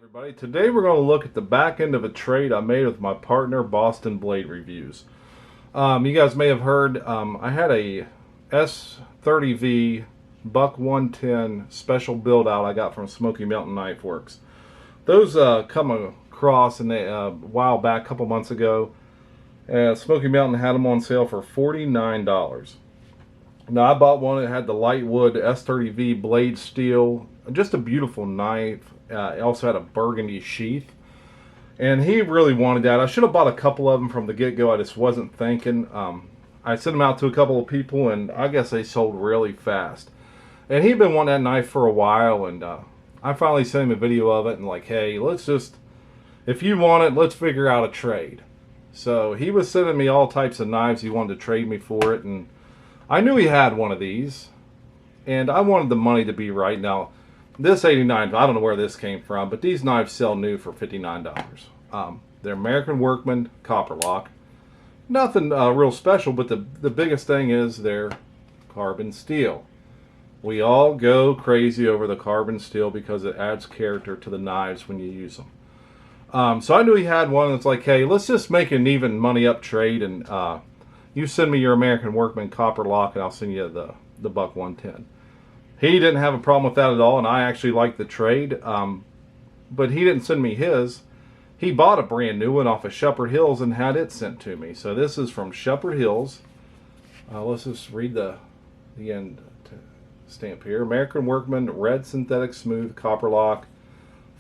Everybody, today we're going to look at the back end of a trade I made with my partner, Boston Blade Reviews. You guys may have heard I had a S30V Buck 110 special build out I got from Smoky Mountain Knife Works. Those come across and they a while back, a couple months ago. Smoky Mountain had them on sale for $49. Now I bought one that had the Lightwood S30V blade steel, just a beautiful knife. It also had a burgundy sheath, and he really wanted that. I should have bought a couple of them from the get-go. I just wasn't thinking. I sent them out to a couple of people, and I guess they sold really fast. And he'd been wanting that knife for a while, and I finally sent him a video of it and like, hey, let's just, if you want it, let's figure out a trade. So he was sending me all types of knives he wanted to trade me for it, and I knew he had one of these, and I wanted the money to be right. Now, this 89, I don't know where this came from, but these knives sell new for $59. They're American Workman Copperlock. Nothing real special, but the biggest thing is they're carbon steel. We all go crazy over the carbon steel because it adds character to the knives when you use them. So I knew he had one that's like, hey, let's just make an even money up trade, and you send me your American Workman Copperlock, and I'll send you the Buck 110. He didn't have a problem with that at all, and I actually liked the trade. But he didn't send me his. He bought a brand new one off of Shepherd Hills and had it sent to me. So this is from Shepherd Hills. Let's just read the end stamp here. American Workman Red Synthetic Smooth Copperlock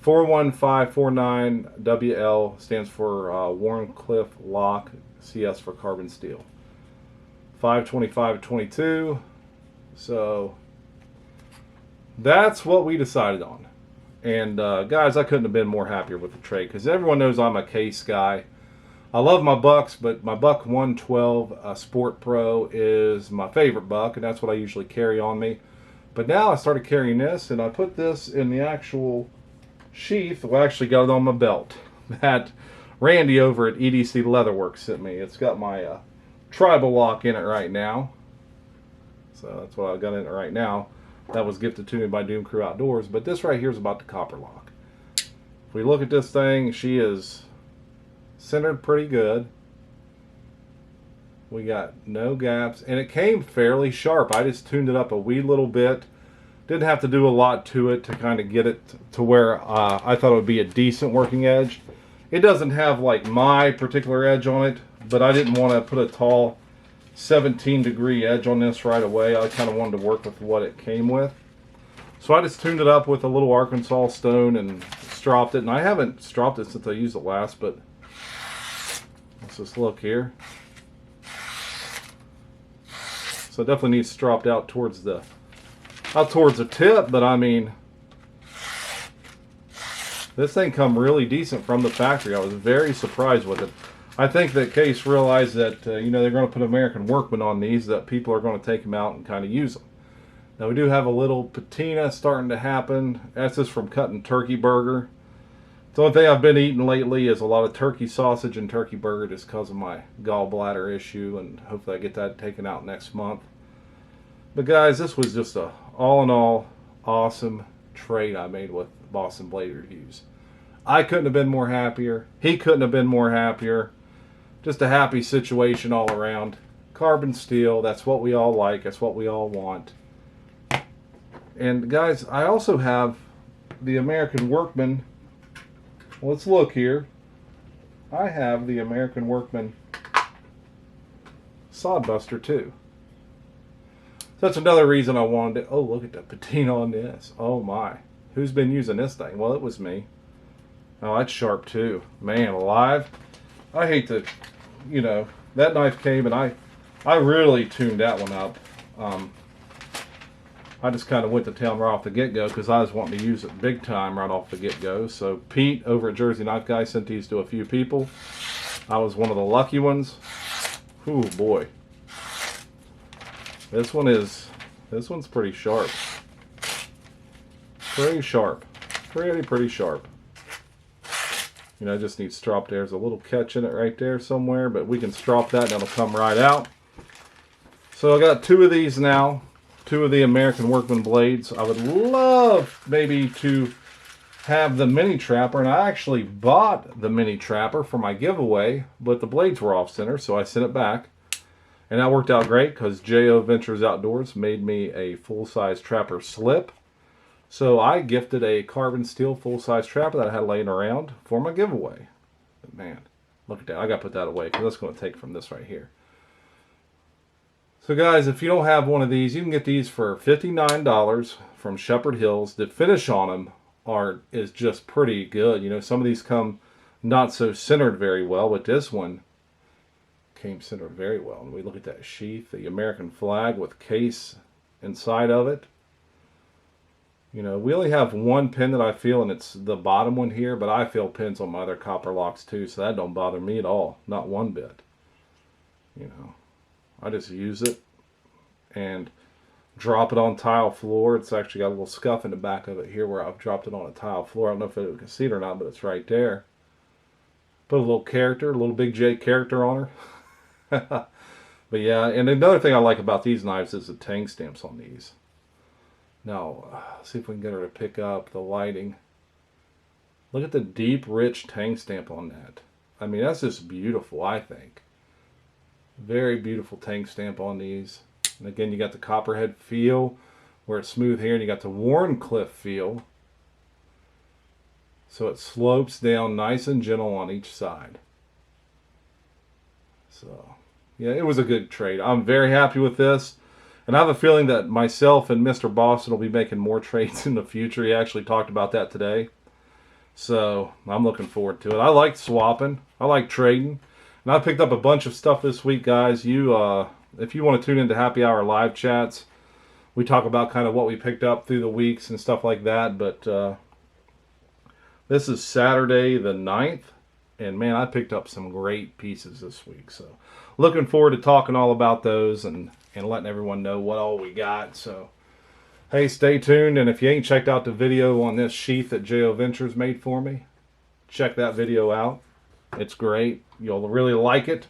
41549WL stands for Warncliffe Lock, CS for carbon steel. 52522. So that's what we decided on. And guys, I couldn't have been more happier with the trade, because everyone knows I'm a case guy. I love my bucks, but my Buck 112 Sport Pro is my favorite buck, and that's what I usually carry on me. But now I started carrying this, and I put this in the actual sheath. Well, I actually got it on my belt that Randy over at EDC Leatherworks sent me. It's got my tribal lock in it right now. So that's what I got in it right now. That was gifted to me by Doom Crew Outdoors. But this right here is about the Copperlock. If we look at this thing, she is centered pretty good. We got no gaps, and it came fairly sharp. I just tuned it up a wee little bit. Didn't have to do a lot to it to kind of get it to where I thought it would be a decent working edge. It doesn't have like my particular edge on it, but I didn't want to put a tall 17-degree edge on this right away. I kind of wanted to work with what it came with. So I just tuned it up with a little Arkansas stone and stropped it. And I haven't stropped it since I used it last, but let's just look here. So it definitely needs stropped out towards the tip, but I mean, this thing come really decent from the factory. I was very surprised with it. I think that Case realized that you know, they're going to put American Workman on these, that people are going to take them out and kind of use them. Now we do have a little patina starting to happen. That's just from cutting turkey burger. The only thing I've been eating lately is a lot of turkey sausage and turkey burger just because of my gallbladder issue, and hopefully I get that taken out next month. But guys, this was just a all in all awesome trade I made with Boston Blade Reviews. I couldn't have been more happier. He couldn't have been more happier. Just a happy situation all around. Carbon steel, that's what we all like. That's what we all want. And guys, I also have the American Workman. Let's look here. I have the American Workman Sodbuster too. That's another reason I wanted to. Oh, look at the patina on this. Oh my. Who's been using this thing? Well, it was me. Oh, that's sharp too. Man alive. I hate to, you know, that knife came and I really tuned that one up. I just kind of went to town right off the get-go because I was wanting to use it big time right off the get-go. So Pete over at Jersey Knife Guy sent these to a few people. I was one of the lucky ones. Ooh boy. This one's pretty sharp. Pretty sharp. Pretty sharp. You know, I just need strop. There's a little catch in it right there somewhere, but we can strop that and it'll come right out. So I got two of these now. Two of the American Workman blades. I would love maybe to have the mini trapper, and I actually bought the mini trapper for my giveaway, but the blades were off center, so I sent it back. And that worked out great because J.O. Ventures Outdoors made me a full-size trapper slip. So I gifted a carbon steel full-size trapper that I had laying around for my giveaway. But man, look at that. I got to put that away because that's going to take from this right here. So guys, if you don't have one of these, you can get these for $59 from Shepherd Hills. The finish on them is just pretty good. You know, some of these come not so centered very well, but this one came centered very well. And we look at that sheath, the American flag with case inside of it. You know, we only have one pin that I feel, and it's the bottom one here, but I feel pins on my other Copperlocks too, so that don't bother me at all, not one bit. You know, I just use it and drop it on tile floor. It's actually got a little scuff in the back of it here where I've dropped it on a tile floor. I don't know if you can see it or not, but it's right there. Put a little character, a little BigJ character on her. But yeah, and another thing I like about these knives is the tang stamps on these. Now, see if we can get her to pick up the lighting. Look at the deep, rich tang stamp on that. I mean, that's just beautiful, I think. Very beautiful tang stamp on these. And again, you got the copperhead feel where it's smooth here, and you got the Warncliffe feel. So it slopes down nice and gentle on each side. So, yeah, it was a good trade. I'm very happy with this. And I have a feeling that myself and Mr. Boston will be making more trades in the future. He actually talked about that today. So, I'm looking forward to it. I like swapping. I like trading. And I picked up a bunch of stuff this week, guys. If you want to tune into Happy Hour live chats, we talk about kind of what we picked up through the weeks and stuff like that. But this is Saturday the 9th. And man, I picked up some great pieces this week. So looking forward to talking all about those and letting everyone know what all we got. So hey, stay tuned. And if you ain't checked out the video on this sheath that J.O. Ventures made for me, check that video out. It's great. You'll really like it.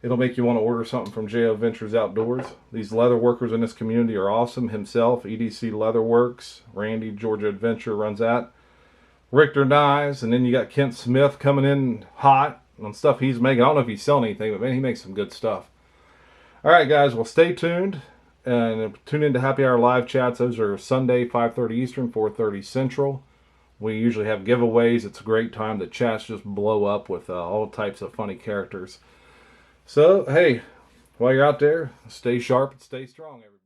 It'll make you want to order something from J.O. Ventures Outdoors. These leather workers in this community are awesome. Himself, EDC Leather Works, Randy, Georgia Adventure runs that. Richter Knives, and then you got Kent Smith coming in hot on stuff he's making. I don't know if he's selling anything, but man, he makes some good stuff. All right, guys, well, stay tuned and tune into Happy Hour live chats. Those are Sunday, 5:30 Eastern, 4:30 Central. We usually have giveaways. It's a great time. The chats just blow up with all types of funny characters. So, hey, while you're out there, stay sharp and stay strong, everybody.